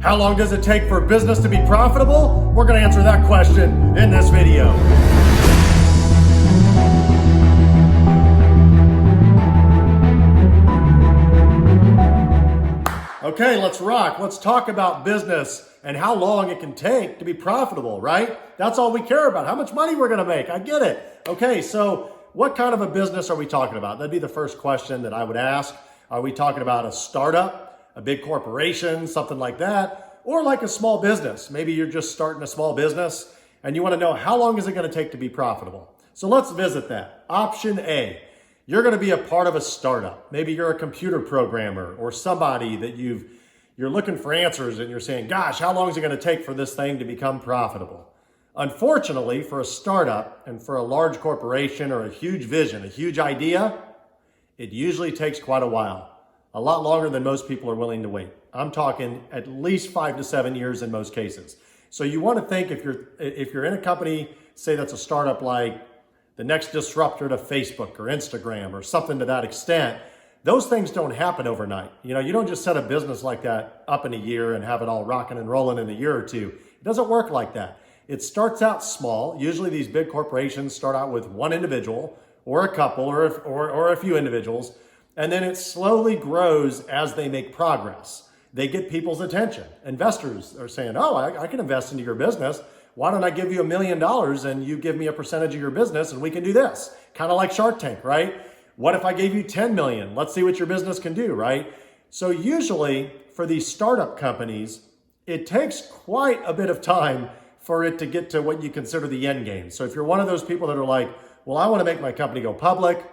How long does it take for business to be profitable? We're going to answer that question in this video. Okay, let's rock. Let's talk about business and how long it can take to be profitable, right? That's all we care about. How much money we're going to make. I get it. Okay, so what kind of a business are we talking about? That'd be the first question that I would ask. Are we talking about a startup, a big corporation, something like that, or like a small business? Maybe you're just starting a small business and you want to know how long is it going to take to be profitable. So let's visit that. Option A, you're going to be a part of a startup. Maybe you're a computer programmer or somebody that you're looking for answers and you're saying, gosh, how long is it going to take for this thing to become profitable? Unfortunately, for a startup and for a large corporation or a huge vision, a huge idea, it usually takes quite a while, a lot longer than most people are willing to wait. I'm talking at least 5 to 7 years in most cases. So you want to think if you're in a company, say that's a startup like the next disruptor to Facebook or Instagram or something to that extent, those things don't happen overnight. You don't just set a business like that up in a year and have it all rocking and rolling in a year or two. It doesn't work like that. It starts out small. Usually these big corporations start out with one individual or a couple or a few individuals, and then it slowly grows as they make progress. They get people's attention. Investors are saying, oh, I can invest into your business. Why don't I give you $1 million and you give me a percentage of your business and we can do this? Kind of like Shark Tank, right? What if I gave you 10 million? Let's see what your business can do, right? So usually for these startup companies, it takes quite a bit of time for it to get to what you consider the end game. So if you're one of those people that are like, well, I want to make my company go public.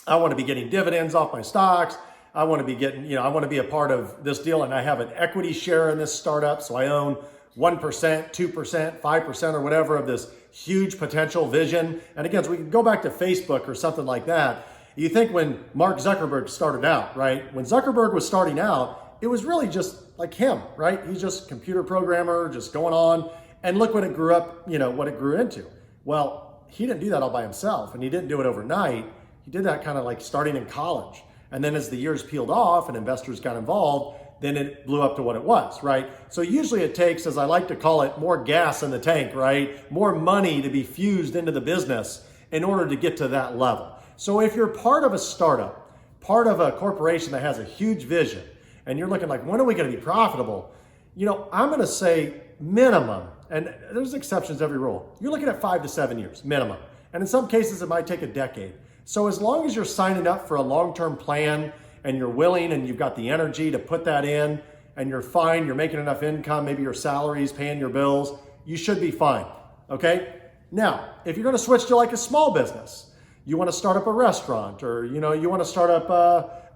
I want to be getting dividends off my stocks. I want to be getting, I want to be a part of this deal and I have an equity share in this startup. So I own 1%, 2%, 5% or whatever of this huge potential vision. And again, so we can go back to Facebook or something like that. You think when Mark Zuckerberg started out, right? When Zuckerberg was starting out, it was really just like him, right? He's just a computer programmer, just going on. And look what it grew up, what it grew into. Well, he didn't do that all by himself and he didn't do it overnight. He did that kind of like starting in college. And then as the years peeled off and investors got involved, then it blew up to what it was, right? So usually it takes, as I like to call it, more gas in the tank, right? More money to be fused into the business in order to get to that level. So if you're part of a startup, part of a corporation that has a huge vision, and you're looking like, when are we going to be profitable? I'm going to say minimum, and there's exceptions to every rule. You're looking at 5 to 7 years, minimum. And in some cases, it might take a decade. So as long as you're signing up for a long-term plan and you're willing and you've got the energy to put that in and you're fine, you're making enough income, maybe your salary's paying your bills, you should be fine, okay? Now, if you're gonna switch to like a small business, you wanna start up a restaurant or you wanna start up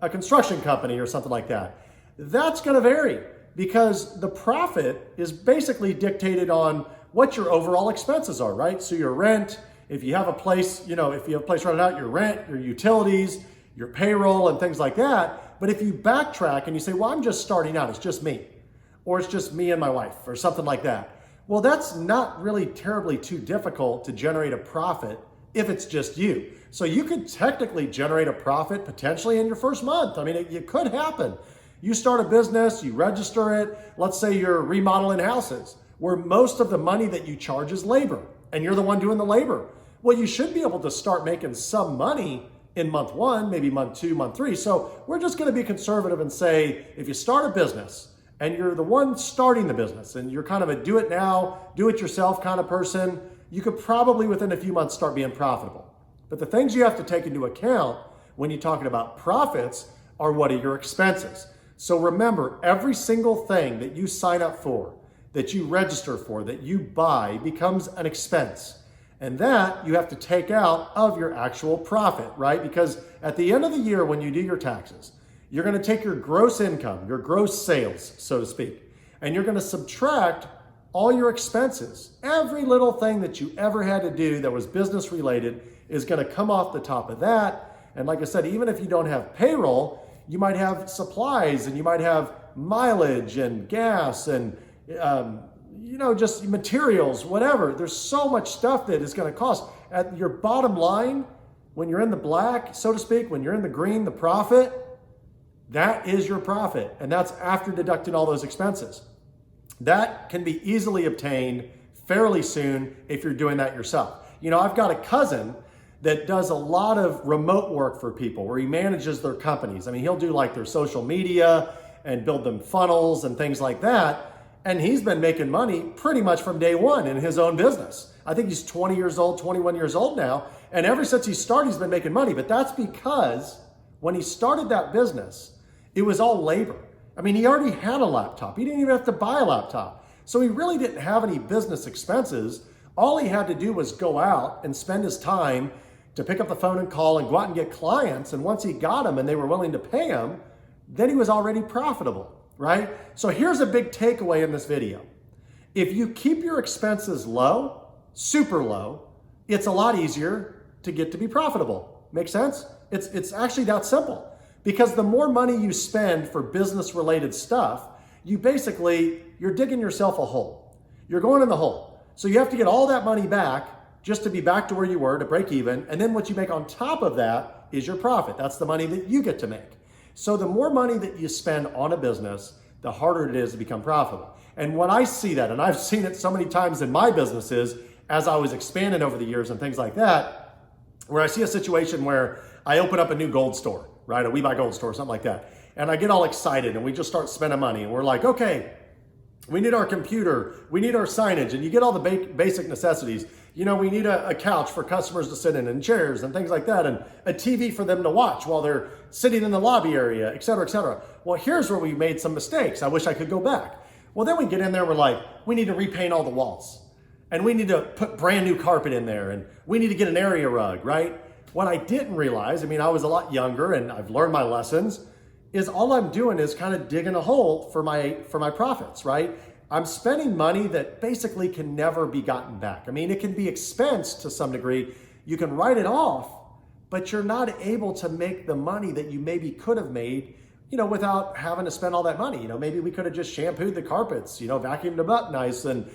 a construction company or something like that, that's gonna vary because the profit is basically dictated on what your overall expenses are, right? So your rent, if you have a place, if you have a place rented out, your rent, your utilities, your payroll and things like that. But if you backtrack and you say, well, I'm just starting out, it's just me, or it's just me and my wife or something like that. Well, that's not really terribly too difficult to generate a profit if it's just you. So you could technically generate a profit potentially in your first month. I mean, it could happen. You start a business, you register it. Let's say you're remodeling houses where most of the money that you charge is labor and you're the one doing the labor. Well, you should be able to start making some money in month 1, maybe month 2, month 3. So we're just going to be conservative and say, if you start a business and you're the one starting the business and you're kind of a do it now, do it yourself kind of person, you could probably within a few months start being profitable. But the things you have to take into account when you're talking about profits are what are your expenses. So remember, every single thing that you sign up for, that you register for, that you buy becomes an expense. And that you have to take out of your actual profit, right? Because at the end of the year, when you do your taxes, you're going to take your gross income, your gross sales, so to speak, and you're going to subtract all your expenses. Every little thing that you ever had to do that was business related is going to come off the top of that. And like I said, even if you don't have payroll, you might have supplies and you might have mileage and gas and just materials, whatever. There's so much stuff that is going to cost. At your bottom line, when you're in the black, so to speak, when you're in the green, the profit, that is your profit. And that's after deducting all those expenses. That can be easily obtained fairly soon if you're doing that yourself. You know, I've got a cousin that does a lot of remote work for people where he manages their companies. I mean, he'll do like their social media and build them funnels and things like that. And he's been making money pretty much from day one in his own business. I think he's 20 years old, 21 years old now. And ever since he started, he's been making money. But that's because when he started that business, it was all labor. I mean, he already had a laptop. He didn't even have to buy a laptop. So he really didn't have any business expenses. All he had to do was go out and spend his time to pick up the phone and call and go out and get clients. And once he got them and they were willing to pay him, then he was already profitable, right? So here's a big takeaway in this video. If you keep your expenses low, super low, it's a lot easier to get to be profitable. Make sense? It's actually that simple. Because the more money you spend for business related stuff, you're digging yourself a hole. You're going in the hole. So you have to get all that money back just to be back to where you were, to break even. And then what you make on top of that is your profit. That's the money that you get to make. So the more money that you spend on a business, the harder it is to become profitable. And when I see that, and I've seen it so many times in my businesses as I was expanding over the years and things like that, where I see a situation where I open up a new gold store, right? A We Buy Gold store, something like that. And I get all excited and we just start spending money and we're like, okay, we need our computer, we need our signage, and you get all the basic necessities. You know, we need a couch for customers to sit in and chairs and things like that, and a TV for them to watch while they're sitting in the lobby area, et cetera, et cetera. Well, here's where we made some mistakes. I wish I could go back. Well, then we get in there, we're like, we need to repaint all the walls, and we need to put brand new carpet in there, and we need to get an area rug, right? What I didn't realize, I mean, I was a lot younger and I've learned my lessons, is all I'm doing is kind of digging a hole for my profits, right? I'm spending money that basically can never be gotten back. I mean, it can be expensed to some degree. You can write it off, but you're not able to make the money that you maybe could have made, you know, without having to spend all that money. You know, maybe we could have just shampooed the carpets, you know, vacuumed them up nice and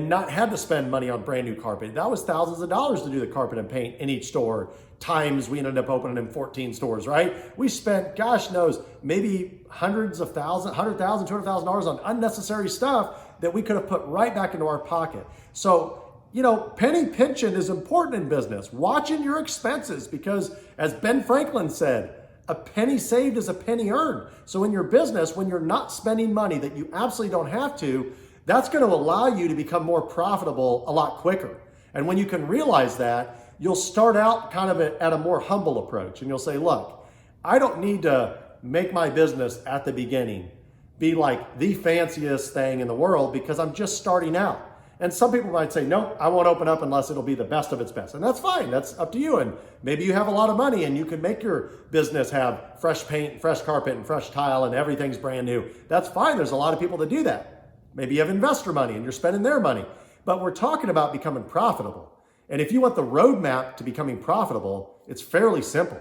not had to spend money on brand new carpet. That was thousands of dollars to do the carpet and paint in each store, times we ended up opening in 14 stores, right? We spent, gosh knows, maybe hundreds of thousands, $100,000, $200,000 on unnecessary stuff that we could have put right back into our pocket. So, you know, penny pinching is important in business. Watching your expenses, because as Ben Franklin said, a penny saved is a penny earned. So in your business, when you're not spending money that you absolutely don't have to, that's going to allow you to become more profitable a lot quicker. And when you can realize that, you'll start out kind of at a more humble approach. And you'll say, look, I don't need to make my business at the beginning be like the fanciest thing in the world because I'm just starting out. And some people might say, no, I won't open up unless it'll be the best of its best. And that's fine. That's up to you. And maybe you have a lot of money and you can make your business have fresh paint, fresh carpet, and fresh tile, and everything's brand new. That's fine. There's a lot of people that do that. Maybe you have investor money and you're spending their money. But we're talking about becoming profitable. And if you want the roadmap to becoming profitable, it's fairly simple.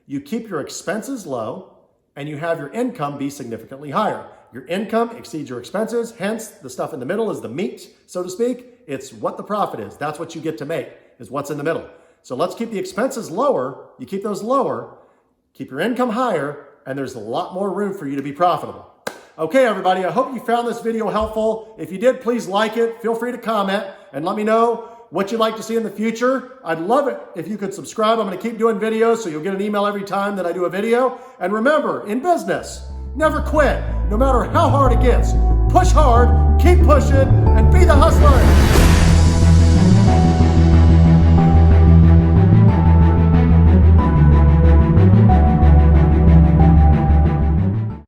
You keep your expenses low and you have your income be significantly higher. Your income exceeds your expenses, hence the stuff in the middle is the meat, so to speak. It's what the profit is. That's what you get to make, is what's in the middle. So let's keep the expenses lower. You keep those lower, keep your income higher, and there's a lot more room for you to be profitable. Okay, everybody, I hope you found this video helpful. If you did, please like it. Feel free to comment and let me know what you'd like to see in the future. I'd love it if you could subscribe. I'm going to keep doing videos so you'll get an email every time that I do a video. And remember, in business, never quit. No matter how hard it gets, push hard, keep pushing, and be that